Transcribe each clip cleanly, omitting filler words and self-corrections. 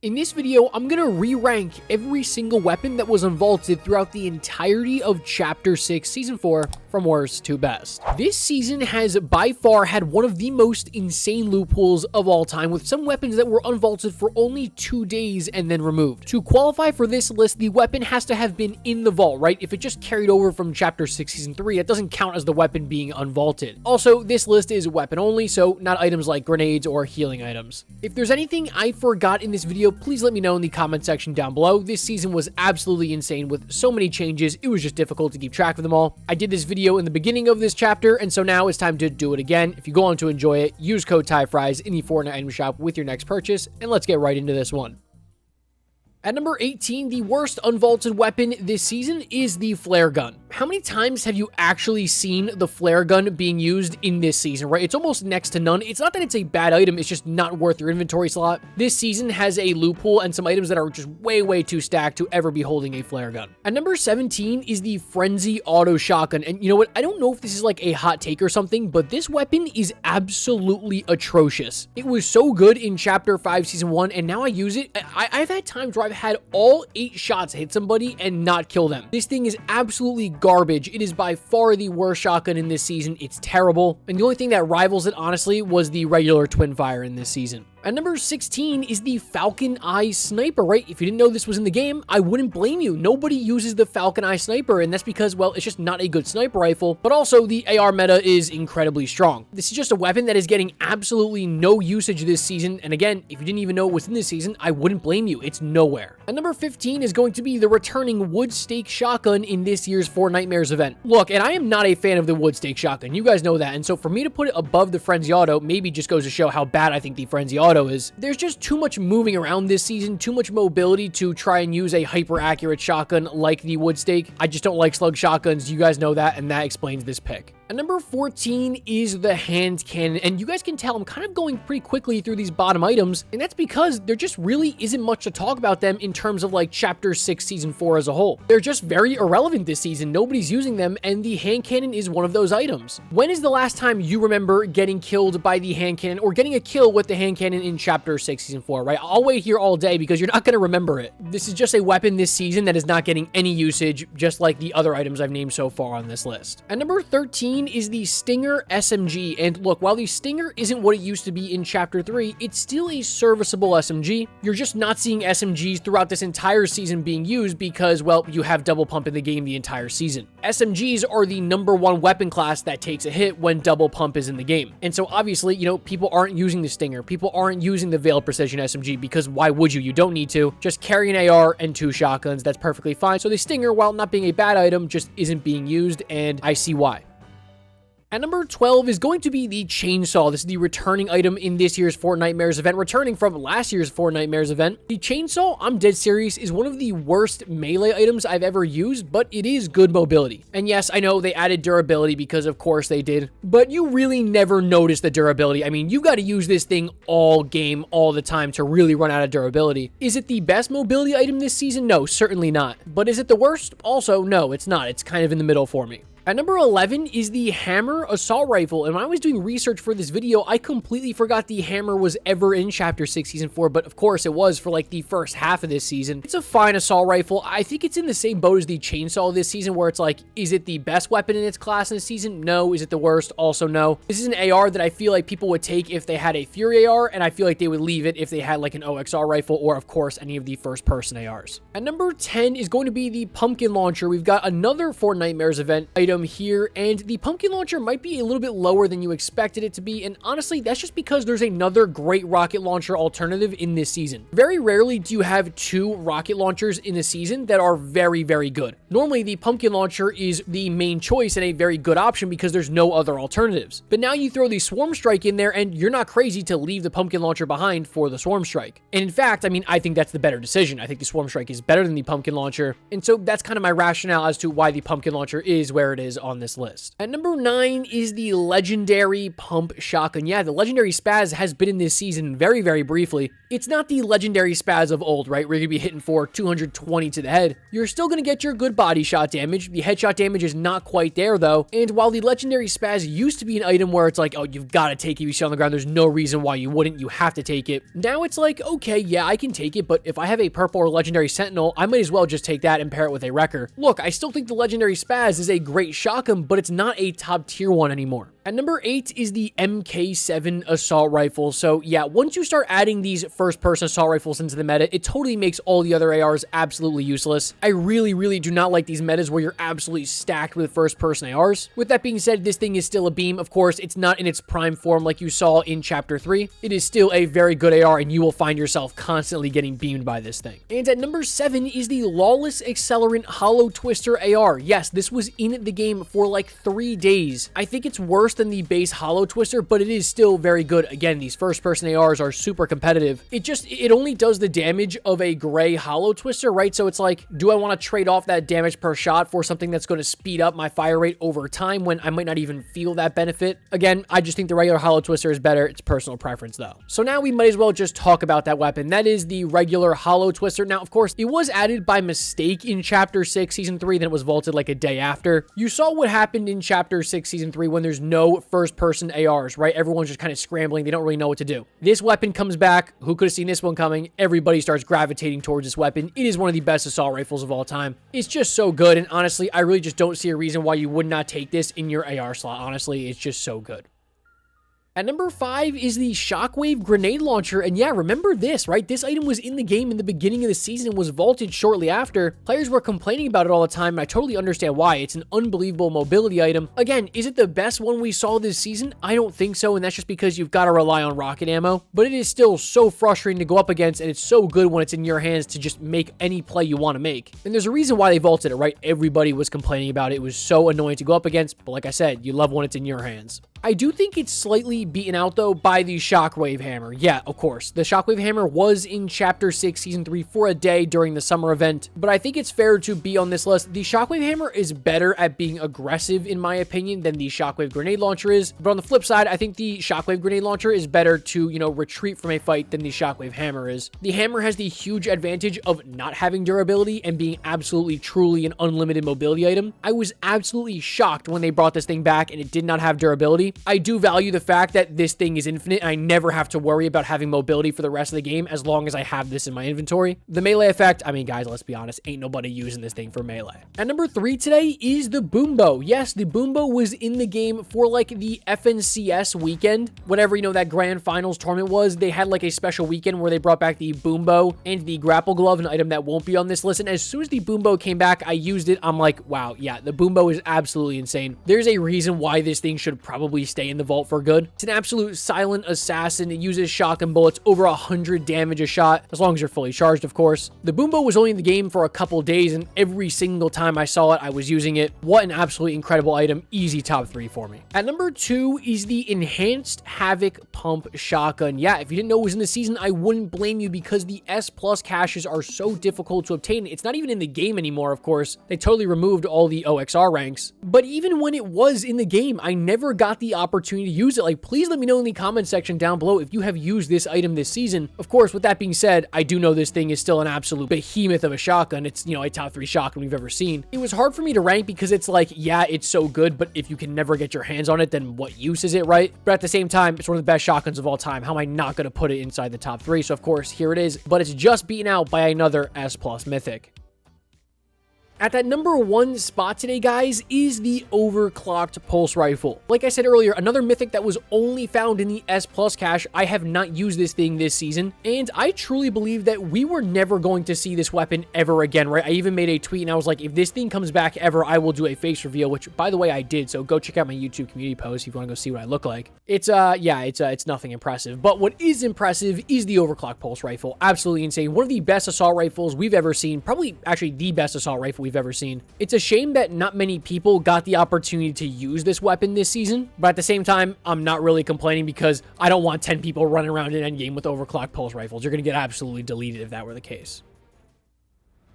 In this video, I'm going to re-rank every single weapon that was unvaulted throughout the entirety of Chapter 6, Season 4, from worst to best. This season has by far had one of the most insane loot pools of all time, with some weapons that were unvaulted for only 2 days and then removed. To qualify for this list, the weapon has to have been in the vault, right? If it just carried over from Chapter 6, Season 3, that doesn't count as the weapon being unvaulted. Also, this list is weapon only, so not items like grenades or healing items. If there's anything I forgot in this video, please let me know in the comment section down below. This season was absolutely insane with so many changes, it was just difficult to keep track of them all. I did this video in the beginning of this chapter, and so now it's time to do it again. If you go on to enjoy it, use code TYFRYZ in the Fortnite item shop with your next purchase, and let's get right into this one. At number 18, the worst unvaulted weapon this season is the flare gun. How many times have you actually seen the flare gun being used in this season, right? It's almost next to none. It's not that it's a bad item, it's just not worth your inventory slot. This season has a loot pool and some items that are just way too stacked to ever be holding a flare gun. At number 17 is the Frenzy Auto Shotgun. And you know what? I don't know if this is like a hot take or something, but this weapon is absolutely atrocious. It was so good in Chapter 5, Season 1, and now I use it. I've had times where I've had all 8 shots hit somebody and not kill them. This thing is absolutely garbage. It is by far the worst shotgun in this season. It's terrible. And the only thing that rivals it, honestly, was the regular twin fire in this season. At number 16 is the Falcon Eye Sniper, right? If you didn't know this was in the game, I wouldn't blame you. Nobody uses the Falcon Eye Sniper, and that's because, well, it's just not a good sniper rifle, but also the AR meta is incredibly strong. This is just a weapon that is getting absolutely no usage this season, and again, if you didn't even know it was in this season, I wouldn't blame you. It's nowhere. At number 15 is going to be the returning Wood Stake Shotgun in this year's Four Nightmares event. Look, and I am not a fan of the Wood Stake Shotgun. You guys know that, and so for me to put it above the Frenzy Auto maybe just goes to show how bad I think the Frenzy Auto is. There's just too much moving around this season, too much mobility to try and use a hyper accurate shotgun like the Wood Stake. I just don't like slug shotguns. You guys know that, and that explains this pick. At number 14 is the hand cannon, and you guys can tell I'm kind of going pretty quickly through these bottom items, and that's because there just really isn't much to talk about them in terms of like Chapter 6, Season 4 as a whole. They're just very irrelevant this season. Nobody's using them, and the hand cannon is one of those items. When is the last time you remember getting killed by the hand cannon or getting a kill with the hand cannon in Chapter 6, Season 4, right? I'll wait here all day because you're not going to remember it. This is just a weapon this season that is not getting any usage, just like the other items I've named so far on this list. At number 13 is the Stinger SMG, and look, while the Stinger isn't what it used to be in Chapter 3, it's still a serviceable SMG. You're just not seeing SMGs throughout this entire season being used because, well, you have double pump in the game the entire season. SMGs are the #1 weapon class that takes a hit when double pump is in the game. And so obviously, you know, people aren't using the Stinger. People aren't using the Veiled Precision SMG because why would you? You don't need to. Just carry an AR and 2 shotguns. That's perfectly fine. So the Stinger, while not being a bad item, just isn't being used, and I see why. At number 12 is going to be the chainsaw. This is the returning item in this year's Four Nightmares event, returning from last year's Four Nightmares event. The chainsaw, I'm dead serious, is one of the worst melee items I've ever used, but it is good mobility. And yes, I know they added durability because of course they did, but you really never notice the durability. I mean, you got to use this thing all game, all the time to really run out of durability. Is it the best mobility item this season? No, certainly not. But is it the worst? Also, no, it's not. It's kind of in the middle for me. At number 11 is the Hammer Assault Rifle, and when I was doing research for this video, I completely forgot the Hammer was ever in Chapter 6, Season 4, but of course it was for like the first half of this season. It's a fine assault rifle. I think it's in the same boat as the Chainsaw this season, where it's like, is it the best weapon in its class in this season? No. Is it the worst? Also no. This is an AR that I feel like people would take if they had a Fury AR, and I feel like they would leave it if they had like an OXR rifle, or of course any of the first-person ARs. At number 10 is going to be the Pumpkin Launcher. We've got another Four Nightmares event item here, and the Pumpkin Launcher might be a little bit lower than you expected it to be, and honestly, that's just because there's another great rocket launcher alternative in this season. Very rarely do you have 2 rocket launchers in a season that are very good. Normally, the Pumpkin Launcher is the main choice and a very good option because there's no other alternatives. But now you throw the Swarm Strike in there, and you're not crazy to leave the Pumpkin Launcher behind for the Swarm Strike. And in fact, I mean, I think that's the better decision. I think the Swarm Strike is better than the Pumpkin Launcher, and so that's kind of my rationale as to why the Pumpkin Launcher is where it is on this list. At number 9 is the legendary pump shotgun. Yeah, the legendary spaz has been in this season very briefly. It's not the legendary spaz of old, right? Where you're gonna be hitting for 220 to the head. You're still gonna get your good body shot damage. The headshot damage is not quite there though. And while the legendary spaz used to be an item where it's like, oh, you've got to take it if you see on the ground, there's no reason why you wouldn't, you have to take it. Now it's like, okay, yeah, I can take it, but if I have a purple or legendary sentinel, I might as well just take that and pair it with a wrecker. Look, I still think the legendary spaz is a great shotgun, but it's not a top tier one anymore. At number 8 is the MK7 assault rifle. So yeah, once you start adding these first-person assault rifles into the meta, it totally makes all the other ARs absolutely useless. I really do not like these metas where you're absolutely stacked with first-person ARs. With that being said, this thing is still a beam. Of course, it's not in its prime form like you saw in Chapter 3. It is still a very good AR, and you will find yourself constantly getting beamed by this thing. And at number 7 is the Lawless Accelerant Hollow Twister AR. Yes, this was in the game for like 3 days. I think it's worse than the base Hollow Twister, but it is still very good. Again, these first-person ARs are super competitive. It only does the damage of a gray Hollow Twister, right? So it's like, do I want to trade off that damage per shot for something that's going to speed up my fire rate over time when I might not even feel that benefit? Again, I just think the regular Hollow Twister is better. It's personal preference though. So now we might as well just talk about that weapon. That is the regular Hollow Twister. Now, of course, it was added by mistake in Chapter 6, Season 3, then it was vaulted like a day after. You saw what happened in Chapter 6, Season 3 when there's no first-person ARs, right? Everyone's just kind of scrambling. They don't really know what to do. This weapon comes back. Who could have seen this one coming? Everybody starts gravitating towards this weapon. It is one of the best assault rifles of all time. It's just so good, and honestly, I really just don't see a reason why you would not take this in your AR slot. Honestly, it's just so good. At number 5 is the Shockwave Grenade Launcher, and yeah, remember this, right? This item was in the game in the beginning of the season and was vaulted shortly after. Players were complaining about it all the time, and I totally understand why. It's an unbelievable mobility item. Again, is it the best one we saw this season? I don't think so, and that's just because you've got to rely on rocket ammo, but it is still so frustrating to go up against, and it's so good when it's in your hands to just make any play you want to make. And there's a reason why they vaulted it, right? Everybody was complaining about it. It was so annoying to go up against, but like I said, you love when it's in your hands. I do think it's slightly beaten out, though, by the Shockwave Hammer. Yeah, of course. The Shockwave Hammer was in Chapter 6, Season 3 for a day during the summer event, but I think it's fair to be on this list. The Shockwave Hammer is better at being aggressive, in my opinion, than the Shockwave Grenade Launcher is, but on the flip side, I think the Shockwave Grenade Launcher is better to, retreat from a fight than the Shockwave Hammer is. The Hammer has the huge advantage of not having durability and being absolutely, truly an unlimited mobility item. I was absolutely shocked when they brought this thing back and it did not have durability. I do value the fact that this thing is infinite and I never have to worry about having mobility for the rest of the game as long as I have this in my inventory. The melee effect, I mean, guys, let's be honest, ain't nobody using this thing for melee. At number 3 today is the Boombo. Yes, the Boombo was in the game for like the FNCS weekend. Whatever, that grand finals tournament was, they had like a special weekend where they brought back the Boombo and the Grapple Glove, an item that won't be on this list. And as soon as the Boombo came back, I used it. I'm like, wow, yeah, the Boombo is absolutely insane. There's a reason why this thing should probably stay in the vault for good. It's an absolute silent assassin. It uses shotgun bullets, over 100 damage a shot, as long as you're fully charged, of course. The Boombo was only in the game for a couple days, and every single time I saw it, I was using it. What an absolutely incredible item. Easy top 3 for me. At number 2 is the Enhanced Havoc Pump Shotgun. Yeah, if you didn't know it was in the season, I wouldn't blame you because the S+ caches are so difficult to obtain. It's not even in the game anymore, of course. They totally removed all the OXR ranks. But even when it was in the game, I never got the opportunity to use it. Like, please let me know in the comment section down below if you have used this item this season. Of course, with that being said, I do know this thing is still an absolute behemoth of a shotgun. It's, a top 3 shotgun we've ever seen. It was hard for me to rank because it's like, yeah, it's so good, but if you can never get your hands on it, then what use is it, right? But at the same time, it's one of the best shotguns of all time. How am I not going to put it inside the top 3? So of course, here it is, but it's just beaten out by another S+ mythic. At that number 1 spot today, guys, is the Overclocked Pulse Rifle. Like I said earlier, another mythic that was only found in the S+ cache. I have not used this thing this season, and I truly believe that we were never going to see this weapon ever again, right? I even made a tweet, and I was like, if this thing comes back ever, I will do a face reveal, which, by the way, I did, so go check out my YouTube community post if you want to go see what I look like. It's nothing impressive, but what is impressive is the Overclocked Pulse Rifle. Absolutely insane. One of the best assault rifles we've ever seen, probably actually the best assault rifle we've ever seen. It's a shame that not many people got the opportunity to use this weapon this season, but at the same time, I'm not really complaining because I don't want 10 people running around in endgame with overclocked pulse rifles. You're going to get absolutely deleted if that were the case.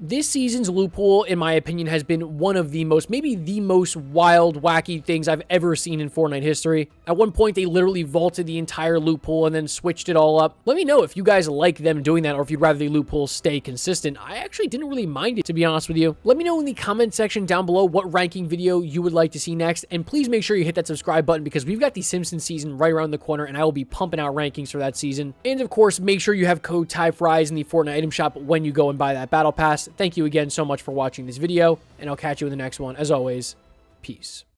This season's loot pool, in my opinion, has been one of the most, maybe the most wild, wacky things I've ever seen in Fortnite history. At one point, they literally vaulted the entire loot pool and then switched it all up. Let me know if you guys like them doing that or if you'd rather the loot pool stay consistent. I actually didn't really mind it, to be honest with you. Let me know in the comment section down below what ranking video you would like to see next, and please make sure you hit that subscribe button because we've got the Simpsons season right around the corner and I will be pumping out rankings for that season. And of course, make sure you have code TYFRYZ in the Fortnite item shop when you go and buy that battle pass. Thank you again so much for watching this video, and I'll catch you in the next one. As always, peace.